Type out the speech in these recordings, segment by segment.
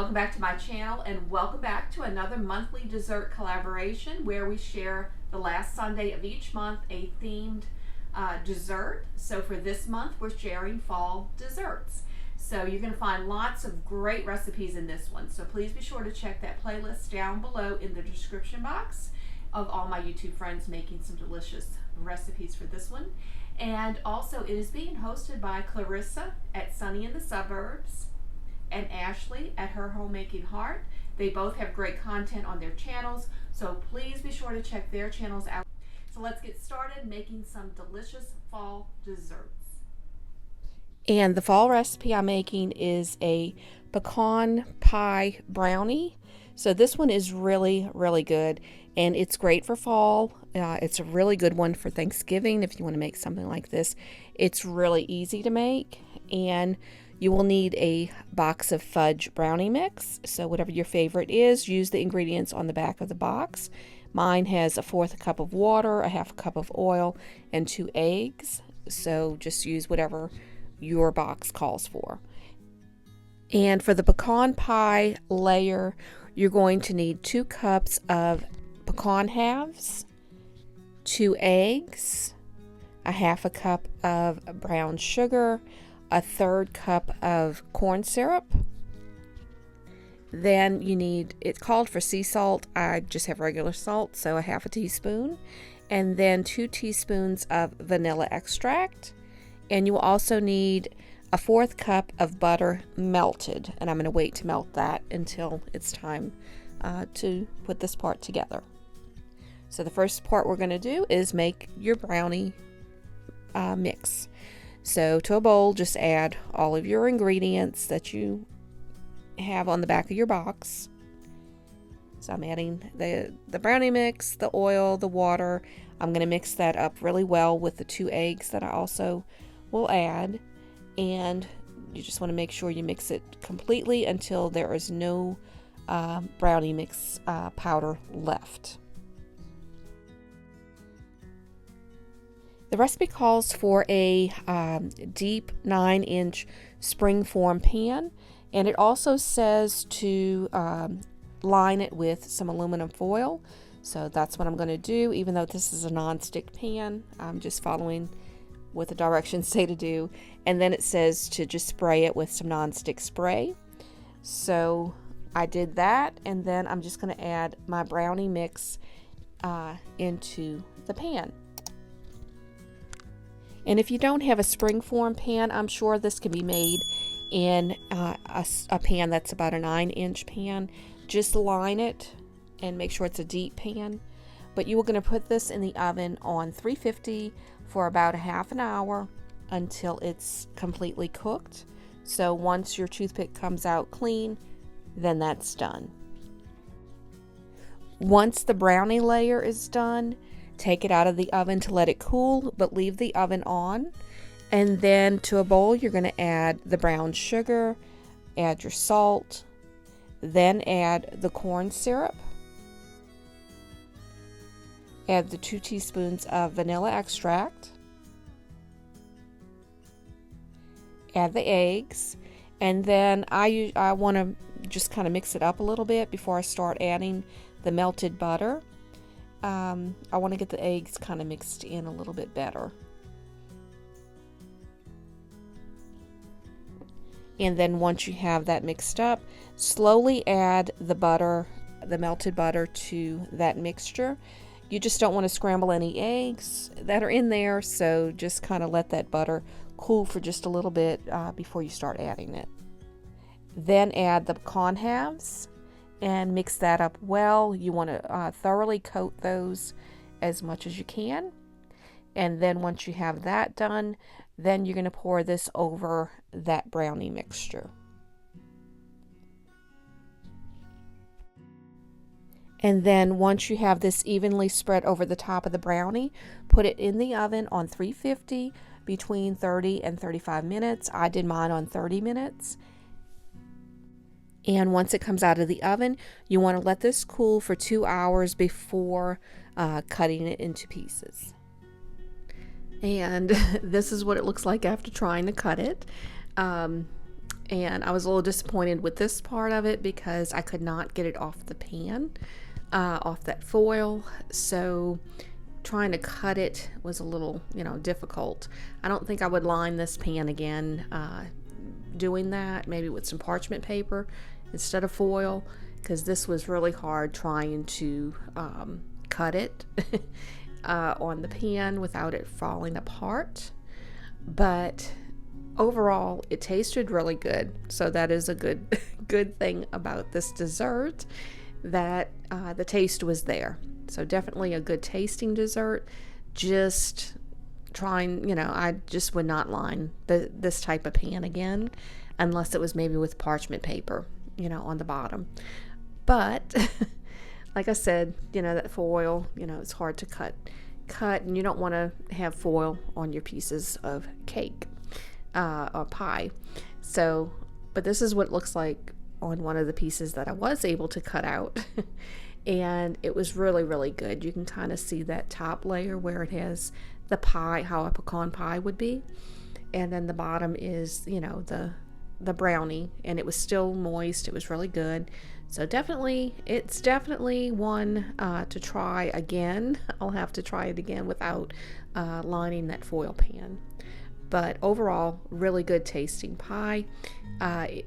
welcome back to my channel, and welcome back to another monthly dessert collaboration where we share the last Sunday of each month a themed dessert. So for this month we're sharing fall desserts. So you're going to find lots of great recipes in this one. So please be sure to check that playlist down below in the description box of all my YouTube friends making some delicious recipes for this one. And also it is being hosted by Clarissa at Sunny in the Suburbs and Ashley at Her Homemaking Heart. They both have great content on their channels, so please be sure to check their channels out. So let's get started making some delicious fall desserts. And the fall recipe I'm making is a pecan pie brownie. So this one is really, really good, and it's great for fall. It's a really good one for Thanksgiving if you want to make something like this. It's really easy to make, and you will need a box of fudge brownie mix. So whatever your favorite is, use the ingredients on the back of the box. Mine has 1/4 cup of water, 1/2 cup of oil, and 2 eggs. So just use whatever your box calls for. And for the pecan pie layer, you're going to need 2 cups of pecan halves, 2 eggs, 1/2 cup of brown sugar, 1/3 cup of corn syrup. Then you need, it called for sea salt, I just have regular salt, so 1/2 teaspoon, and then 2 teaspoons of vanilla extract. And you will also need 1/4 cup of butter melted, and I'm going to wait to melt that until it's time to put this part together. So the first part we're going to do is make your brownie mix. So to a bowl, just add all of your ingredients that you have on the back of your box. So I'm adding the brownie mix, the oil, the water. I'm going to mix that up really well with the 2 eggs that I also will add. And you just want to make sure you mix it completely until there is no brownie mix powder left. The recipe calls for a deep 9-inch springform pan, and it also says to line it with some aluminum foil. So that's what I'm going to do. Even though this is a non-stick pan, I'm just following what the directions say to do. And then it says to just spray it with some non-stick spray. So I did that, and then I'm just going to add my brownie mix into the pan. And if you don't have a springform pan, I'm sure this can be made in a pan that's about a 9-inch pan. Just line it and make sure it's a deep pan. But you are going to put this in the oven on 350 for about 1/2 hour until it's completely cooked. So once your toothpick comes out clean, then that's done. Once the brownie layer is done, take it out of the oven to let it cool, but leave the oven on. And then to a bowl, you're going to add the brown sugar, add your salt, then add the corn syrup, add the 2 teaspoons of vanilla extract, add the eggs, and then I want to just kind of mix it up a little bit before I start adding the melted butter. I want to get the eggs kind of mixed in a little bit better. And then once you have that mixed up, slowly add the butter, the melted butter, to that mixture. You just don't want to scramble any eggs that are in there, so just kind of let that butter cool for just a little bit before you start adding it. Then add the pecan halves and mix that up well. You want to thoroughly coat those as much as you can. And then once you have that done, then you're going to pour this over that brownie mixture. And then once you have this evenly spread over the top of the brownie, put it in the oven on 350 between 30 and 35 minutes. I did mine on 30 minutes. And once it comes out of the oven, you want to let this cool for 2 hours before cutting it into pieces. And this is what it looks like after trying to cut it. And and I was a little disappointed with this part of it because I could not get it off the pan, off that foil. So trying to cut it was a little, difficult. I don't think I would line this pan again doing that, maybe with some parchment paper instead of foil, because this was really hard trying to cut it on the pan without it falling apart. But overall, it tasted really good. So that is a good thing about this dessert, that the taste was there. So definitely a good tasting dessert. Just trying, I just would not line this type of pan again unless it was maybe with parchment paper, on the bottom. But like I said, that foil, it's hard to cut, and you don't want to have foil on your pieces of cake or pie. So, but this is what it looks like on one of the pieces that I was able to cut out. And it was really, really good. You can kind of see that top layer where it has the pie, how a pecan pie would be. And then the bottom is, the brownie, and it was still moist. It was really good. So it's definitely one to try again. I'll have to try it again without lining that foil pan. But overall, really good tasting pie,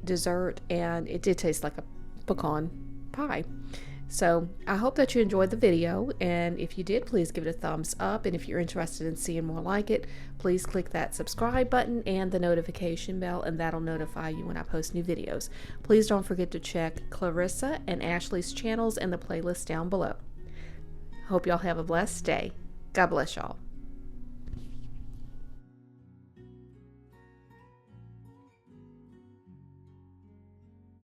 dessert, and it did taste like a pecan pie. So I hope that you enjoyed the video, and if you did, please give it a thumbs up, and if you're interested in seeing more like it, please click that subscribe button and the notification bell, and that'll notify you when I post new videos. Please don't forget to check Clarissa and Ashley's channels and the playlist down below. Hope y'all have a blessed day. God bless y'all.